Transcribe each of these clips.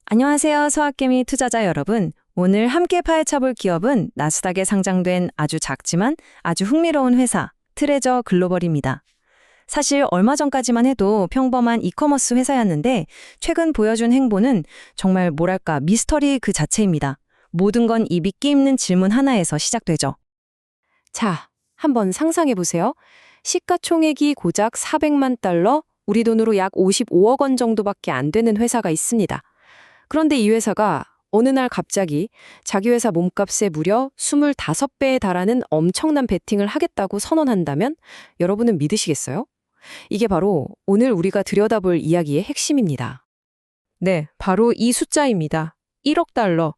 안녕하세요. 서학개미 투자자 여러분. 오늘 함께 파헤쳐볼 기업은 나스닥에 상장된 아주 작지만 아주 흥미로운 회사, 트레저 글로벌입니다. 사실 얼마 전까지만 해도 평범한 이커머스 회사였는데 최근 보여준 행보는 정말 뭐랄까 미스터리 그 자체입니다. 모든 건 이 믿기 힘든 질문 하나에서 시작되죠. 자, 한번 상상해보세요. 시가총액이 고작 400만 달러, 우리 돈으로 약 55억 원 정도밖에 안 되는 회사가 있습니다. 그런데 이 회사가 어느 날 갑자기 자기 회사 몸값의 무려 25배에 달하는 엄청난 베팅을 하겠다고 선언한다면 여러분은 믿으시겠어요? 이게 바로 오늘 우리가 들여다볼 이야기의 핵심입니다. 네, 바로 이 숫자입니다. 1억 달러.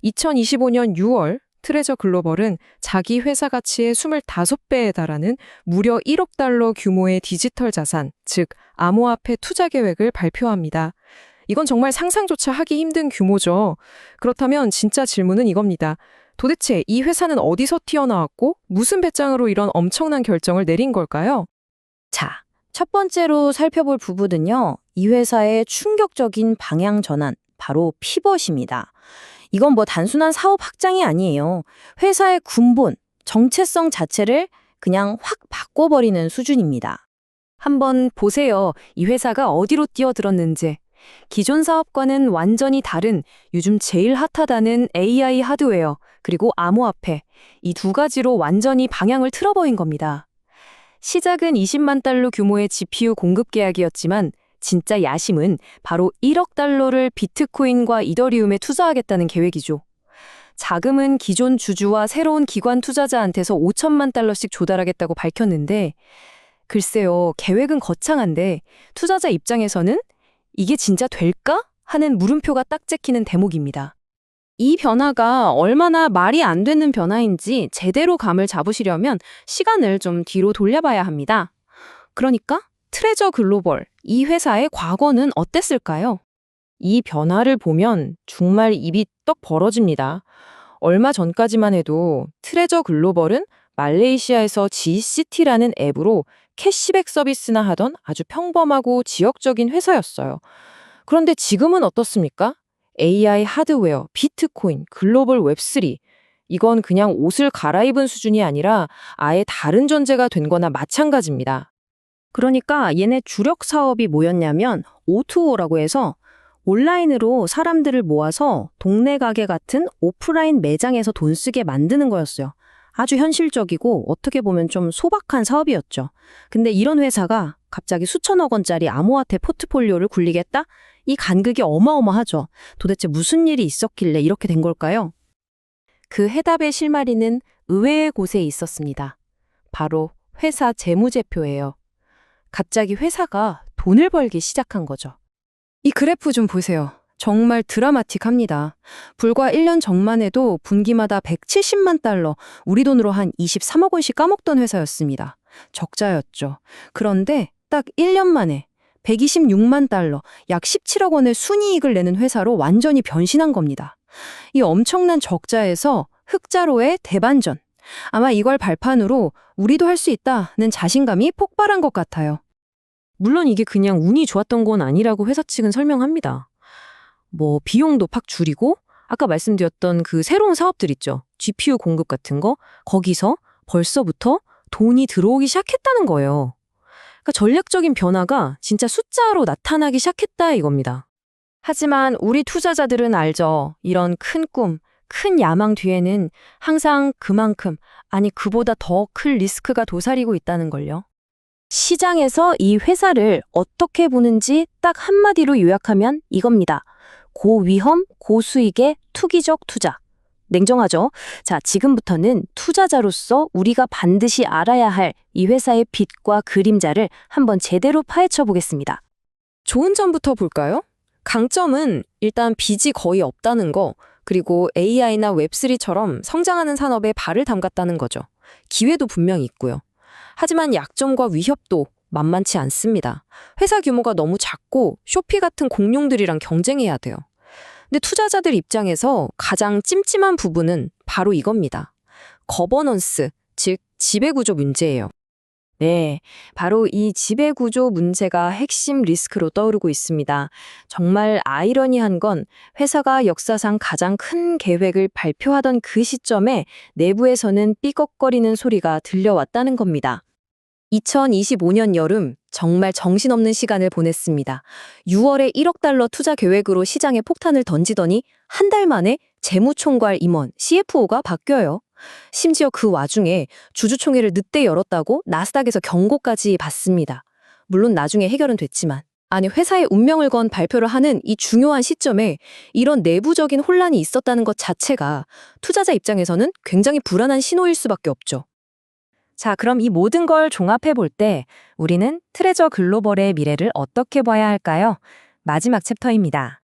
2025년 6월 트레저 글로벌은 자기 회사 가치의 25배에 달하는 무려 1억 달러 규모의 디지털 자산, 즉 암호화폐 투자 계획을 발표합니다. 이건 정말 상상조차 하기 힘든 규모죠. 그렇다면 진짜 질문은 이겁니다. 도대체 이 회사는 어디서 튀어나왔고 무슨 배짱으로 이런 엄청난 결정을 내린 걸까요? 자, 첫 번째로 살펴볼 부분은요. 이 회사의 충격적인 방향 전환, 바로 피벗입니다. 이건 뭐 단순한 사업 확장이 아니에요. 회사의 군본, 정체성 자체를 그냥 확 바꿔버리는 수준입니다. 한번 보세요. 이 회사가 어디로 뛰어들었는지. 기존 사업과는 완전히 다른 요즘 제일 핫하다는 AI 하드웨어, 그리고 암호화폐, 이 두 가지로 완전히 방향을 틀어버린 겁니다. 시작은 20만 달러 규모의 GPU 공급 계약이었지만 진짜 야심은 바로 1억 달러를 비트코인과 이더리움에 투자하겠다는 계획이죠. 자금은 기존 주주와 새로운 기관 투자자한테서 5천만 달러씩 조달하겠다고 밝혔는데 글쎄요, 계획은 거창한데 투자자 입장에서는 이게 진짜 될까? 하는 물음표가 딱 찍히는 대목입니다. 이 변화가 얼마나 말이 안 되는 변화인지 제대로 감을 잡으시려면 시간을 좀 뒤로 돌려봐야 합니다. 그러니까 트레저 글로벌, 이 회사의 과거는 어땠을까요? 이 변화를 보면 정말 입이 떡 벌어집니다. 얼마 전까지만 해도 트레저 글로벌은 말레이시아에서 GCT라는 앱으로 캐시백 서비스나 하던 아주 평범하고 지역적인 회사였어요. 그런데 지금은 어떻습니까? AI 하드웨어, 비트코인, 글로벌 웹3. 이건 그냥 옷을 갈아입은 수준이 아니라 아예 다른 존재가 된 거나 마찬가지입니다. 그러니까 얘네 주력 사업이 뭐였냐면 O2O라고 해서 온라인으로 사람들을 모아서 동네 가게 같은 오프라인 매장에서 돈 쓰게 만드는 거였어요. 아주 현실적이고 어떻게 보면 좀 소박한 사업이었죠. 근데 이런 회사가 갑자기 수천억 원짜리 암호화폐 포트폴리오를 굴리겠다? 이 간극이 어마어마하죠. 도대체 무슨 일이 있었길래 이렇게 된 걸까요? 그 해답의 실마리는 의외의 곳에 있었습니다. 바로 회사 재무제표예요. 갑자기 회사가 돈을 벌기 시작한 거죠. 이 그래프 좀 보세요. 정말 드라마틱합니다. 불과 1년 전만 해도 분기마다 170만 달러, 우리 돈으로 한 23억 원씩 까먹던 회사였습니다. 적자였죠. 그런데 딱 1년 만에 126만 달러, 약 17억 원의 순이익을 내는 회사로 완전히 변신한 겁니다. 이 엄청난 적자에서 흑자로의 대반전. 아마 이걸 발판으로 우리도 할 수 있다는 자신감이 폭발한 것 같아요. 물론 이게 그냥 운이 좋았던 건 아니라고 회사 측은 설명합니다. 뭐 비용도 팍 줄이고 아까 말씀드렸던 그 새로운 사업들 있죠. GPU 공급 같은 거. 거기서 벌써부터 돈이 들어오기 시작했다는 거예요. 그러니까 전략적인 변화가 진짜 숫자로 나타나기 시작했다 이겁니다. 하지만 우리 투자자들은 알죠. 이런 큰 꿈, 큰 야망 뒤에는 항상 그만큼, 아니 그보다 더 큰 리스크가 도사리고 있다는 걸요. 시장에서 이 회사를 어떻게 보는지 딱 한마디로 요약하면 이겁니다. 고위험, 고수익의 투기적 투자. 냉정하죠? 자, 지금부터는 투자자로서 우리가 반드시 알아야 할 이 회사의 빛과 그림자를 한번 제대로 파헤쳐 보겠습니다. 좋은 점부터 볼까요? 강점은 일단 빚이 거의 없다는 거, 그리고 AI나 웹3처럼 성장하는 산업에 발을 담갔다는 거죠. 기회도 분명히 있고요. 하지만 약점과 위협도 만만치 않습니다. 회사 규모가 너무 작고 쇼피 같은 공룡들이랑 경쟁해야 돼요. 근데 투자자들 입장에서 가장 찜찜한 부분은 바로 이겁니다. 거버넌스, 즉 지배구조 문제예요. 네, 바로 이 지배구조 문제가 핵심 리스크로 떠오르고 있습니다. 정말 아이러니한 건 회사가 역사상 가장 큰 계획을 발표하던 그 시점에 내부에서는 삐걱거리는 소리가 들려왔다는 겁니다. 2025년 여름 정말 정신없는 시간을 보냈습니다. 6월에 1억 달러 투자 계획으로 시장에 폭탄을 던지더니 한 달 만에 재무총괄 임원, CFO가 바뀌어요. 심지어 그 와중에 주주총회를 늦게 열었다고 나스닥에서 경고까지 받습니다. 물론 나중에 해결은 됐지만. 아니, 회사의 운명을 건 발표를 하는 이 중요한 시점에 이런 내부적인 혼란이 있었다는 것 자체가 투자자 입장에서는 굉장히 불안한 신호일 수밖에 없죠. 자, 그럼 이 모든 걸 종합해 볼 때 우리는 트레저 글로벌의 미래를 어떻게 봐야 할까요? 마지막 챕터입니다.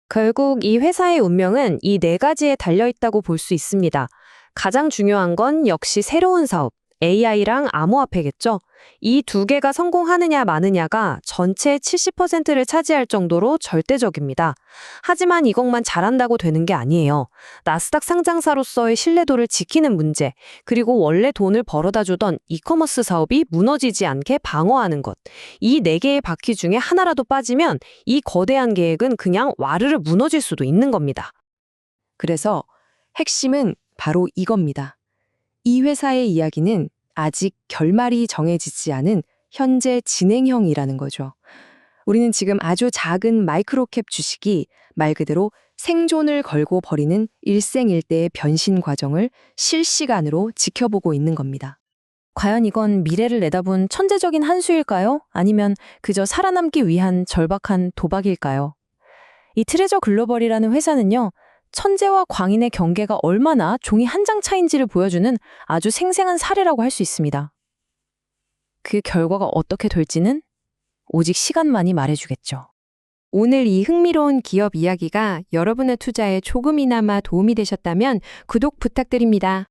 결국 이 회사의 운명은 이 네 가지에 달려있다고 볼 수 있습니다. 가장 중요한 건 역시 새로운 사업, AI랑 암호화폐겠죠. 이 두 개가 성공하느냐 마느냐가 전체 70%를 차지할 정도로 절대적입니다. 하지만 이것만 잘한다고 되는 게 아니에요. 나스닥 상장사로서의 신뢰도를 지키는 문제, 그리고 원래 돈을 벌어다 주던 이커머스 사업이 무너지지 않게 방어하는 것. 이 네 개의 바퀴 중에 하나라도 빠지면 이 거대한 계획은 그냥 와르르 무너질 수도 있는 겁니다. 그래서 핵심은 바로 이겁니다. 이 회사의 이야기는 아직 결말이 정해지지 않은 현재 진행형이라는 거죠. 우리는 지금 아주 작은 마이크로캡 주식이 말 그대로 생존을 걸고 벌이는 일생일대의 변신 과정을 실시간으로 지켜보고 있는 겁니다. 과연 이건 미래를 내다본 천재적인 한 수일까요? 아니면 그저 살아남기 위한 절박한 도박일까요? 이 트레저 글로벌이라는 회사는요, 천재와 광인의 경계가 얼마나 종이 한 장 차인지를 보여주는 아주 생생한 사례라고 할 수 있습니다. 그 결과가 어떻게 될지는 오직 시간만이 말해주겠죠. 오늘 이 흥미로운 기업 이야기가 여러분의 투자에 조금이나마 도움이 되셨다면 구독 부탁드립니다.